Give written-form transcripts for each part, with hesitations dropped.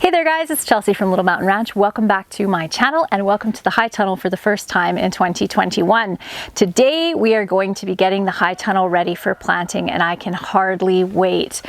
Hey there guys, it's Chelsea from Little Mountain Ranch. Welcome back to my channel and welcome to the high tunnel for the first time in 2021. Today we are going to be getting the high tunnel ready for planting and I can hardly wait.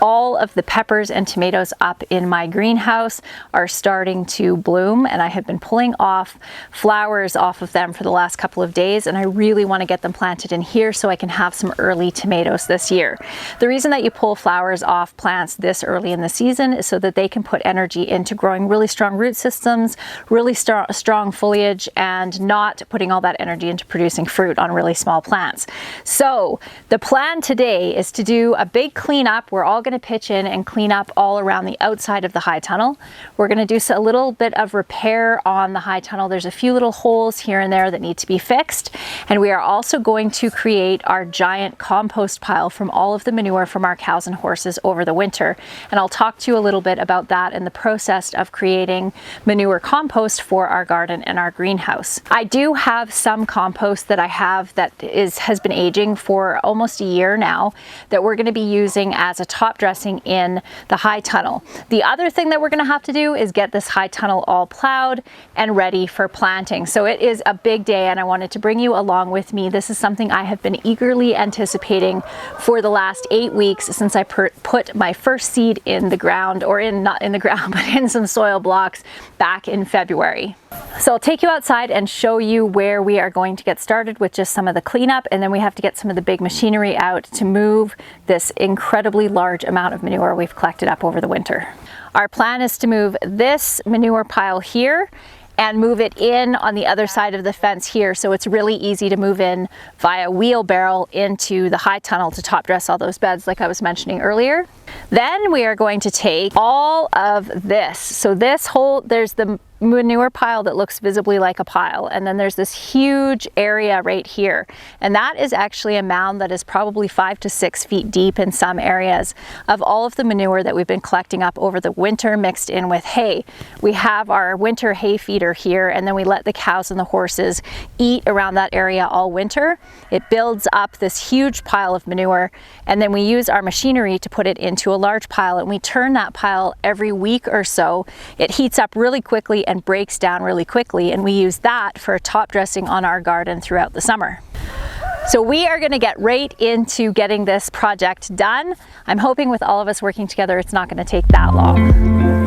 All of the peppers and tomatoes up in my greenhouse are starting to bloom and I have been pulling off flowers off of them for the last couple of days and I really want to get them planted in here so I can have some early tomatoes this year. The reason that you pull flowers off plants this early in the season is so that they can put energy into growing really strong root systems, really strong foliage, and not putting all that energy into producing fruit on really small plants. So the plan today is to do a big cleanup. We're all going to pitch in and clean up all around the outside of the high tunnel. We're going to do a little bit of repair on the high tunnel. There's a few little holes here and there that need to be fixed. And we are also going to create our giant compost pile from all of the manure from our cows and horses over the winter. And I'll talk to you a little bit about that and the process of creating manure compost for our garden and our greenhouse. I do have some compost that I have that has been aging for almost a year now that we're going to be using as a top dressing in the high tunnel. The other thing that we're going to have to do is get this high tunnel all plowed and ready for planting. So it is a big day and I wanted to bring you along with me. This is something I have been eagerly anticipating for the last 8 weeks since I put my first seed in the ground, or not in the ground, but in some soil blocks back in February. So I'll take you outside and show you where we are going to get started with just some of the cleanup, and then we have to get some of the big machinery out to move this incredibly large amount of manure we've collected up over the winter. Our plan is to move this manure pile here and move it in on the other side of the fence here, so it's really easy to move in via wheelbarrow into the high tunnel to top dress all those beds like I was mentioning earlier. Then we are going to take all of this. So this whole, there's the manure pile that looks visibly like a pile, and then there's this huge area right here, and that is actually a mound that is probably 5 to 6 feet deep in some areas of all of the manure that we've been collecting up over the winter mixed in with hay. We have our winter hay feeder here, and then we let the cows and the horses eat around that area all winter. It builds up this huge pile of manure, and then we use our machinery to put it into a large pile, and we turn that pile every week or so. It heats up really quickly and breaks down really quickly, and we use that for top dressing on our garden throughout the summer. So we are going to get right into getting this project done. I'm hoping with all of us working together it's not going to take that long.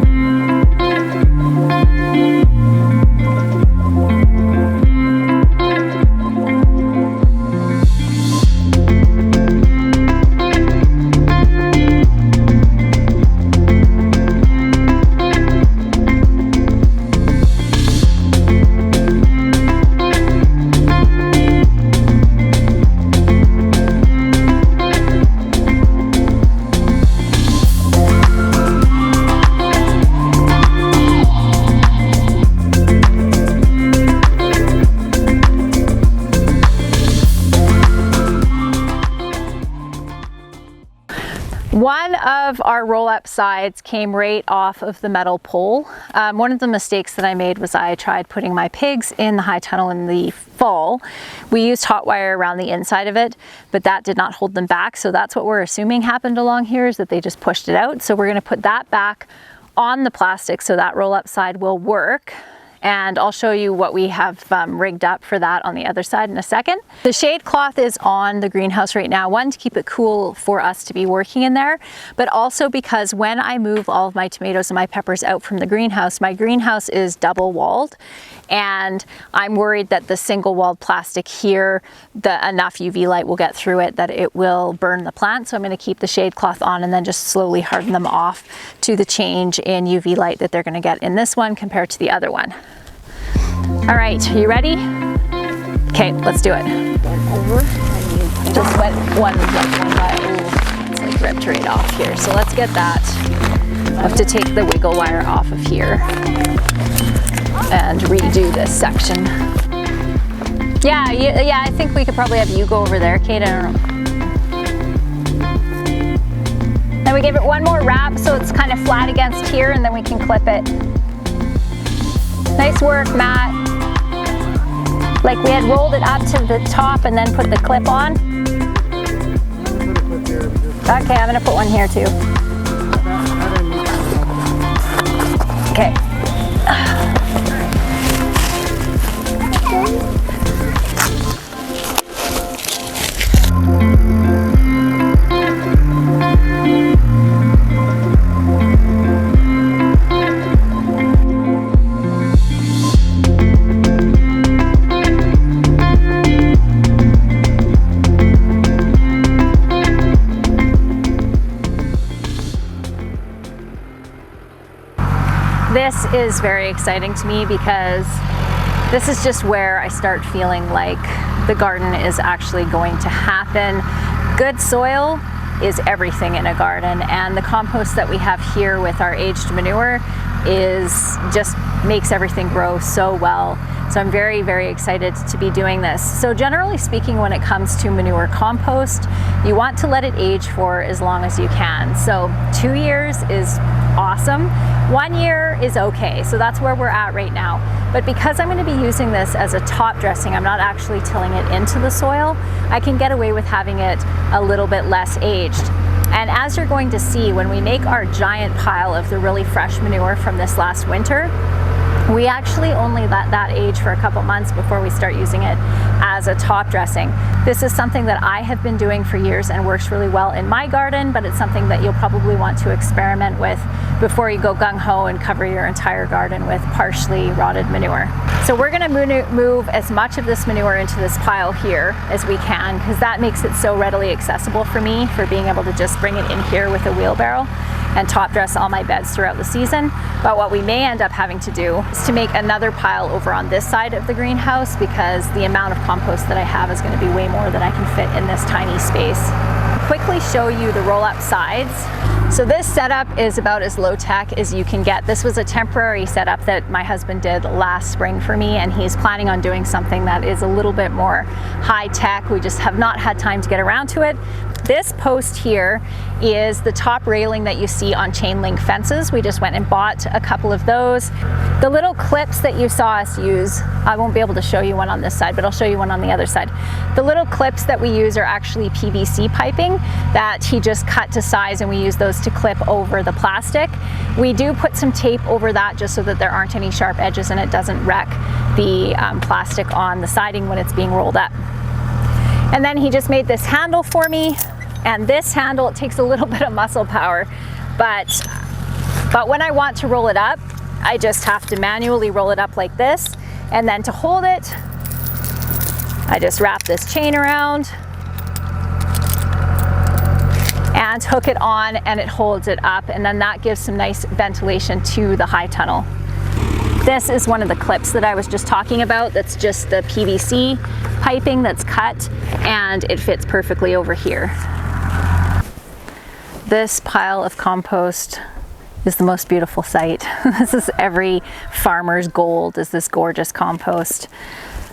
One of our roll-up sides came right off of the metal pole. One of the mistakes that I made was I tried putting my pigs in the high tunnel in the fall. We used hot wire around the inside of it, but that did not hold them back. So that's what we're assuming happened along here, is that they just pushed it out. So we're going to put that back on the plastic so that roll-up side will work. And I'll show you what we have rigged up for that on the other side in a second. The shade cloth is on the greenhouse right now, one, to keep it cool for us to be working in there, but also because when I move all of my tomatoes and my peppers out from the greenhouse, my greenhouse is double walled, and I'm worried that the single walled plastic here, enough UV light will get through it that it will burn the plant. So I'm going to keep the shade cloth on and then just slowly harden them off to the change in UV light that they're going to get in this one compared to the other one. All right, are you ready? Okay, let's do it. Just wet one by, ooh, it's like ripped right off here. So let's get that. I have to take the wiggle wire off of here and redo this section. Yeah, I think we could probably have you go over there, Kate, I don't know. Then we give it one more wrap so it's kind of flat against here, and then we can clip it. Nice work, Matt. Like we had rolled it up to the top and then put the clip on. Okay, I'm gonna put one here too. Okay. This is very exciting to me because this is just where I start feeling like the garden is actually going to happen. Good soil is everything in a garden, and the compost that we have here with our aged manure is just makes everything grow so well. So I'm very, very excited to be doing this. So generally speaking, when it comes to manure compost, you want to let it age for as long as you can. So 2 years is awesome. 1 year is okay. So that's where we're at right now. But because I'm going to be using this as a top dressing, I'm not actually tilling it into the soil, I can get away with having it a little bit less aged. And as you're going to see, when we make our giant pile of the really fresh manure from this last winter, we actually only let that age for a couple months before we start using it as a top dressing. This is something that I have been doing for years and works really well in my garden, but it's something that you'll probably want to experiment with before you go gung-ho and cover your entire garden with partially rotted manure. So we're gonna move as much of this manure into this pile here as we can, because that makes it so readily accessible for me, for being able to just bring it in here with a wheelbarrow and top dress all my beds throughout the season. But what we may end up having to do is to make another pile over on this side of the greenhouse, because the amount of compost that I have is going to be way more than I can fit in this tiny space. I'll quickly show you the roll-up sides. So this setup is about as low-tech as you can get. This was a temporary setup that my husband did last spring for me, and he's planning on doing something that is a little bit more high-tech. We just have not had time to get around to it. This post here is the top railing that you see on chain link fences. We just went and bought a couple of those. The little clips that you saw us use, I won't be able to show you one on this side, but I'll show you one on the other side. The little clips that we use are actually PVC piping that he just cut to size, and we use those to clip over the plastic. We do put some tape over that just so that there aren't any sharp edges and it doesn't wreck the plastic on the siding when it's being rolled up. And then he just made this handle for me, and this handle, it takes a little bit of muscle power, but when I want to roll it up, I just have to manually roll it up like this, and then to hold it, I just wrap this chain around and hook it on, and it holds it up, and then that gives some nice ventilation to the high tunnel. This is one of the clips that I was just talking about. That's just the PVC piping that's cut, and it fits perfectly over here. This pile of compost is the most beautiful sight. This is every farmer's gold, is this gorgeous compost.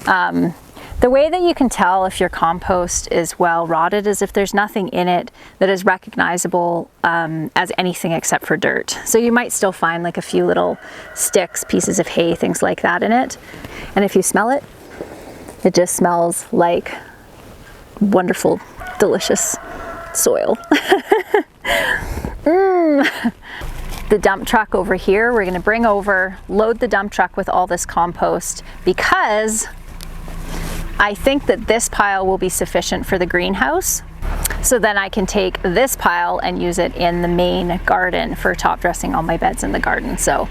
The way that you can tell if your compost is well rotted is if there's nothing in it that is recognizable as anything except for dirt. So you might still find like a few little sticks, pieces of hay, things like that in it. And if you smell it, it just smells like wonderful, delicious soil. The dump truck over here, we're gonna bring over, load the dump truck with all this compost, because I think that this pile will be sufficient for the greenhouse. So then I can take this pile and use it in the main garden for top dressing all my beds in the garden. So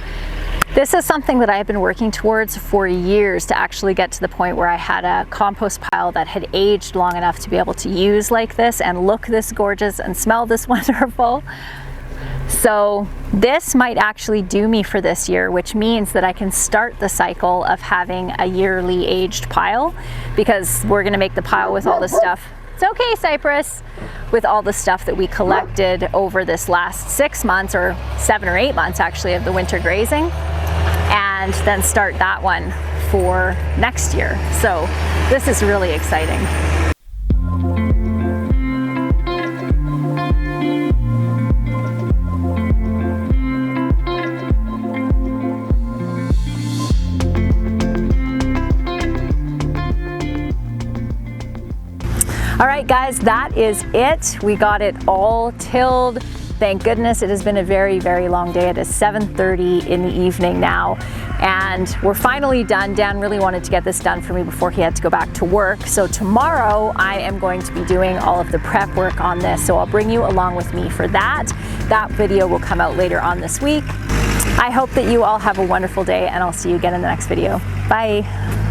this is something that I have been working towards for years, to actually get to the point where I had a compost pile that had aged long enough to be able to use like this and look this gorgeous and smell this wonderful. So this might actually do me for this year, which means that I can start the cycle of having a yearly aged pile, because we're gonna make the pile with all the stuff. It's okay, Cypress. With all the stuff that we collected over this last 6 months, or 7 or 8 months actually, of the winter grazing, and then start that one for next year. So this is really exciting. All right, guys, that is it. We got it all tilled, thank goodness. It has been a very, very long day. It is 7:30 in the evening now, and we're finally done. Dan really wanted to get this done for me before he had to go back to work. So tomorrow I am going to be doing all of the prep work on this. So I'll bring you along with me for that. That video will come out later on this week. I hope that you all have a wonderful day, and I'll see you again in the next video. Bye.